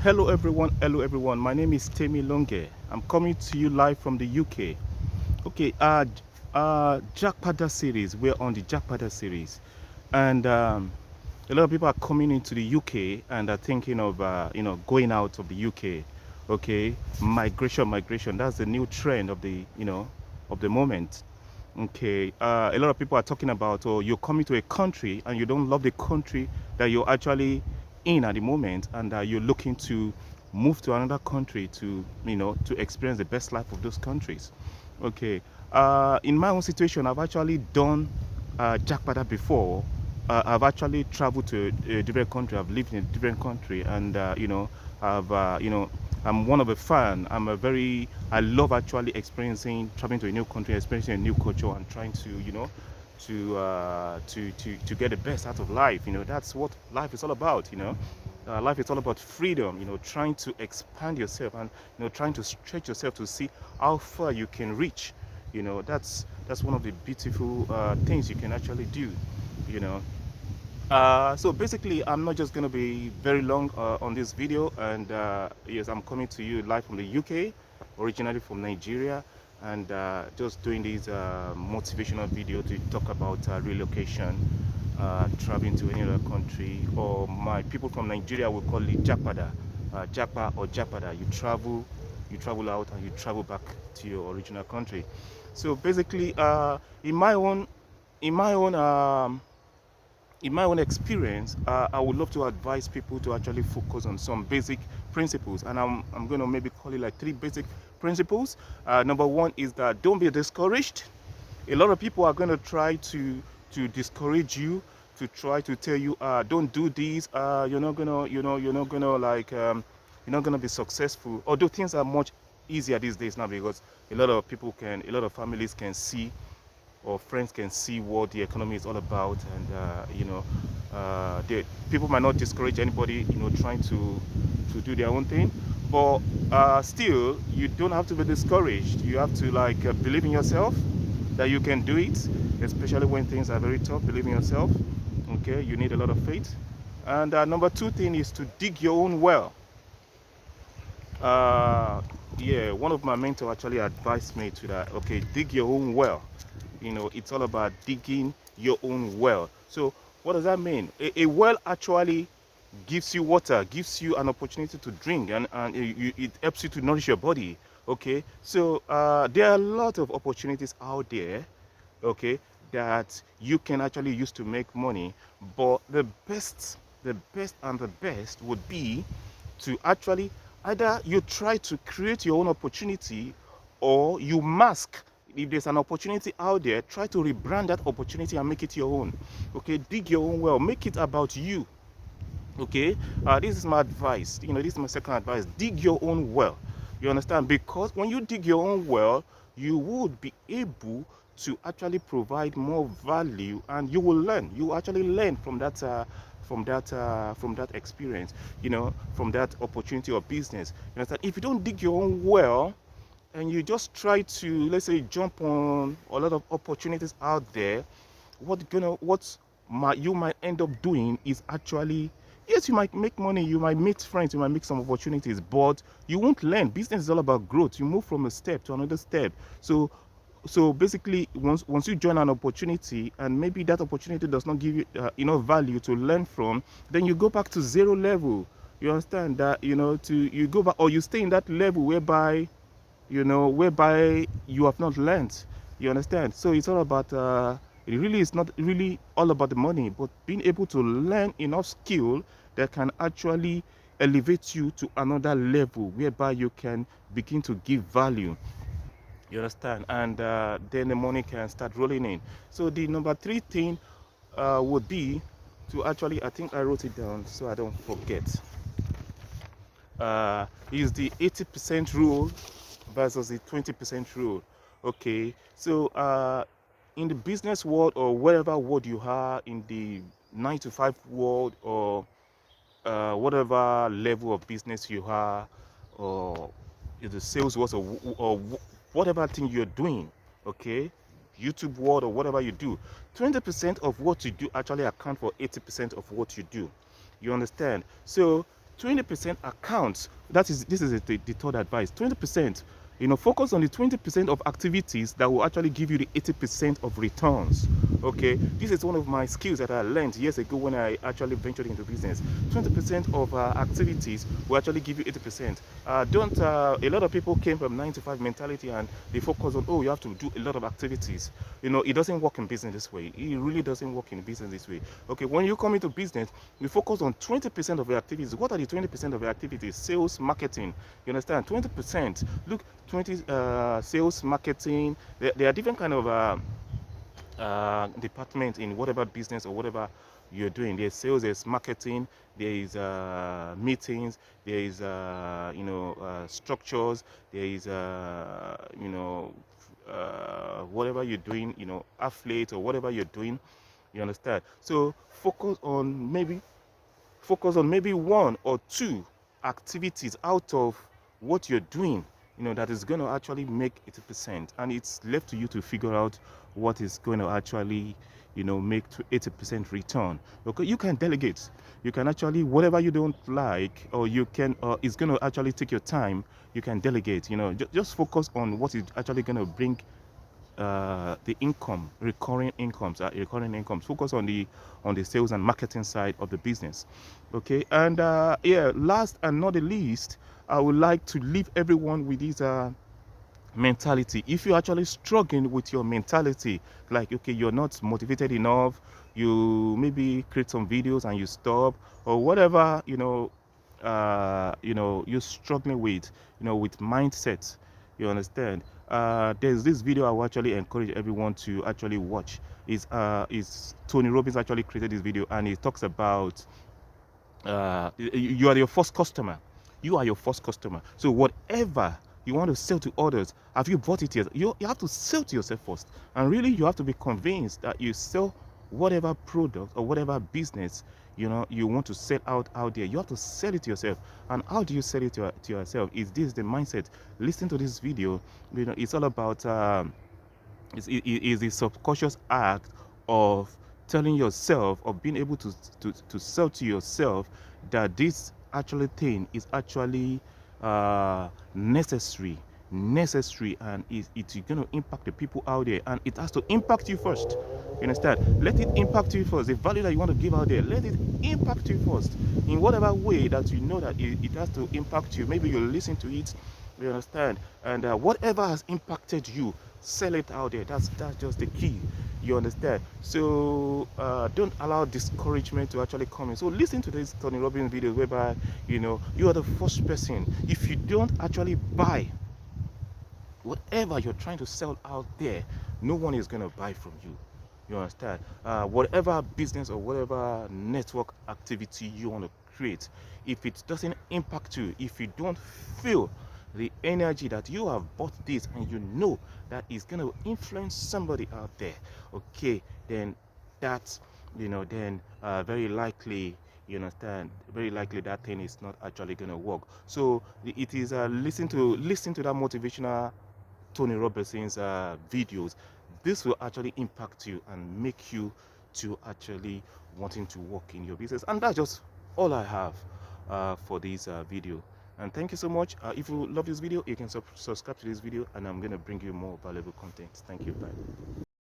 Hello everyone. My name is Temi Longe. I'm coming to you live from the UK. Okay, Jackpada series. We're on the Jackpada series, and a lot of people are coming into the UK and are thinking of going out of the UK. Okay, migration. That's the new trend of the of the moment. Okay, a lot of people are talking about, oh, you're coming to a country and you don't love the country that you're actually in at the moment, and you're looking to move to another country to, to experience the best life of those countries. Okay, in my own situation, I've actually done Jackpada before. I've actually traveled to a different country. I've lived in a different country, and I've I'm one of a fan. I love actually experiencing traveling to a new country, experiencing a new culture, and trying to to get the best out of life. That's what life is all about. Life is all about freedom. Trying to expand yourself and trying to stretch yourself to see how far you can reach. That's one of the beautiful things you can actually do. You know. So basically, I'm not just going to be very long on this video, and yes, I'm coming to you live from the UK, originally from Nigeria, and just doing this motivational video to talk about relocation, traveling to any other country, or my people from Nigeria will call it Japada, Japa or Japada. You travel out and you travel back to your original country. So basically, in my own in my own experience, I would love to advise people to actually focus on some basic principles, and I'm going to maybe call it like three basic principles. Number one is that don't be discouraged. A lot of people are going to try to discourage you, to try to tell you, don't do this. You're not gonna you're not gonna be successful. Although things are much easier these days now, because a lot of families can see, or friends can see what the economy is all about, and people might not discourage anybody trying to do their own thing, but still you don't have to be discouraged. You have to believe in yourself that you can do it, especially when things are very tough. Believe in yourself. Okay, you need a lot of faith. And number two thing is to dig your own well. uh yeah, one of my mentors actually advised me to that. Okay, dig your own well. It's all about digging your own well. So what does that mean? A well actually gives you water, gives you an opportunity to drink, and it helps you to nourish your body. Okay, so there are a lot of opportunities out there, okay, that you can actually use to make money. But the best would be to actually either you try to create your own opportunity, or you mask. If there's an opportunity out there, try to rebrand that opportunity and make it your own. Okay, dig your own well, make it about you. Okay, this is my advice. This is my second advice: dig your own well. You understand? Because when you dig your own well, you would be able to actually provide more value, and you will learn. You actually learn from that from that experience, from that opportunity or business. You understand? If you don't dig your own well, and you just try to, let's say, jump on a lot of opportunities out there, what you might end up doing is actually, yes, you might make money, you might meet friends, you might make some opportunities, but you won't learn. Business is all about growth. You move from a step to another step. So basically, once you join an opportunity, and maybe that opportunity does not give you enough value to learn from, then you go back to zero level. You understand that? You go back, or you stay in that level whereby you have not learned. You understand? So it's all about, it really is not really all about the money, but being able to learn enough skill that can actually elevate you to another level, whereby you can begin to give value. You understand? And then the money can start rolling in. So the number three thing would be to actually, I think I wrote it down so I don't forget, is the 80% rule versus the 20% rule. Okay, so in the business world, or wherever world you are, in the 9 to 5 world, or whatever level of business you are, or the sales world, or whatever thing you're doing, okay, YouTube world, or whatever you do, 20% of what you do actually account for 80% of what you do. You understand? So 20% accounts. This is the third advice. 20%. Focus on the 20% of activities that will actually give you the 80% of returns. Okay, this is one of my skills that I learned years ago when I actually ventured into business. 20% of activities will actually give you 80%. Don't A lot of people came from 9 to 5 mentality and they focus on, oh, you have to do a lot of activities. It doesn't work in business this way. It really doesn't work in business this way. Okay, when you come into business, you focus on 20% of your activities. What are the 20% of your activities? Sales, marketing. You understand? 20%. Look, 20 sales, marketing. There are different kind of departments in whatever business or whatever you're doing. There's sales, there's marketing, there is meetings, there is structures, there is whatever you're doing, affiliate or whatever you're doing. You understand? So focus on maybe one or two activities out of what you're doing, that is going to actually make 80%, and it's left to you to figure out what is going to actually make to 80% return. Okay, you can delegate. You can actually, whatever you don't like, or you can it's going to actually take your time, you can delegate. Just focus on what is actually going to bring the income, recurring incomes. Focus on the sales and marketing side of the business. Okay, and last and not the least, I would like to leave everyone with this mentality. If you're actually struggling with your mentality, like, okay, you're not motivated enough, you maybe create some videos and you stop, or whatever, you're struggling with, with mindset. You understand? There's this video I will actually encourage everyone to actually watch. Is Tony Robbins actually created this video, and he talks about you are your first customer. You are your first customer. So whatever you want to sell to others, have you bought it yet? You have to sell to yourself first, and really you have to be convinced that you sell whatever product or whatever business you want to sell out there. You have to sell it to yourself. And how do you sell it to yourself? Is this the mindset? Listen to this video. It's all about is the subconscious act of telling yourself, of being able to sell to yourself that this actually thing is actually necessary, and it's going to impact the people out there, and it has to impact you first. You understand? Let it impact you first. The value that you want to give out there, let it impact you first in whatever way that you know that it has to impact you. Maybe you listen to it, you understand, and whatever has impacted you, sell it out there. That's just the key. You understand? So don't allow discouragement to actually come in. So listen to this Tony Robbins video whereby you are the first person. If you don't actually buy whatever you're trying to sell out there, no one is going to buy from you. You understand? Whatever business or whatever network activity you want to create, if it doesn't impact you, if you don't feel the energy that you have bought this and you know that is going to influence somebody out there, okay, then that's very likely, you understand, very likely that thing is not actually going to work. So it is listen to that motivational Tony Robinson's videos. This will actually impact you and make you to actually wanting to work in your business. And that's just all I have for this video. And thank you so much. If you love this video, you can subscribe to this video, and I'm going to bring you more valuable content. Thank you. Bye.